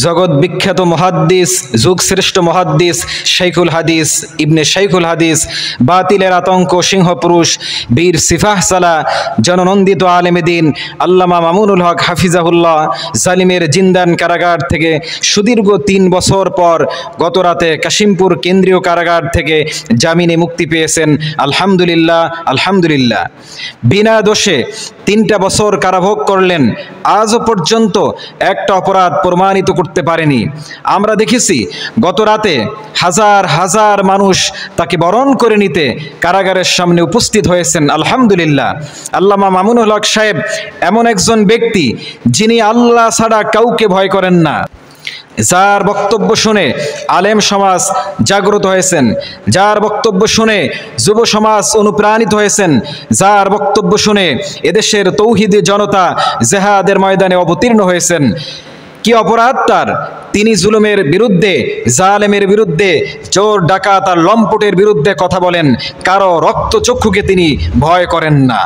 জগৎ বিখ্যাত মুহাদ্দিস, যুগশ্রেষ্ঠ মুহাদ্দিস শাইখুল হাদিস ইবনে শাইখুল হাদিস, বাতিলের আতঙ্ক সিংহপুরুষ, বীর সিফাহ সালা, জননন্দিত আলেমে দ্বীন আল্লামা মামুনুল হক হাফিজাহুল্লাহ জালিমের জিন্দান কারাগার থেকে সুদীর্ঘ ৩ বছর পর গতরাতে কাশিমপুর কেন্দ্রীয় কারাগার থেকে জামিনে মুক্তি পেয়েছেন। আলহামদুলিল্লাহ, আলহামদুলিল্লাহ। বিনা দোষে ৩টা বছর কারাভোগ করলেন, আজও পর্যন্ত একটা অপরাধ প্রমাণিত করতে পারেনি। আমরা দেখেছি গত রাতে হাজার হাজার মানুষ তাকে বরণ করে নিতে কারাগারের সামনে উপস্থিত হয়েছেন। আলহামদুলিল্লাহ। আল্লামা মামুনুল হক সাহেব এমন একজন ব্যক্তি যিনি আল্লাহ ছাড়া কাউকে ভয় করেন না, যার বক্তব্য শুনে আলেম সমাজ জাগ্রত হয়েছেন, যার বক্তব্য শুনে যুব সমাজ অনুপ্রাণিত হয়েছেন, যার বক্তব্য শুনে এদেশের তৌহিদি জনতা জেহাদের ময়দানে অবতীর্ণ হয়েছেন। কি অপরাধ তার? তিনি জুলুমের বিরুদ্ধে, জালেমের বিরুদ্ধে, চোর ডাকাত আর লম্পটের বিরুদ্ধে কথা বলেন, কারো রক্তচক্ষুকে তিনি ভয় করেন না।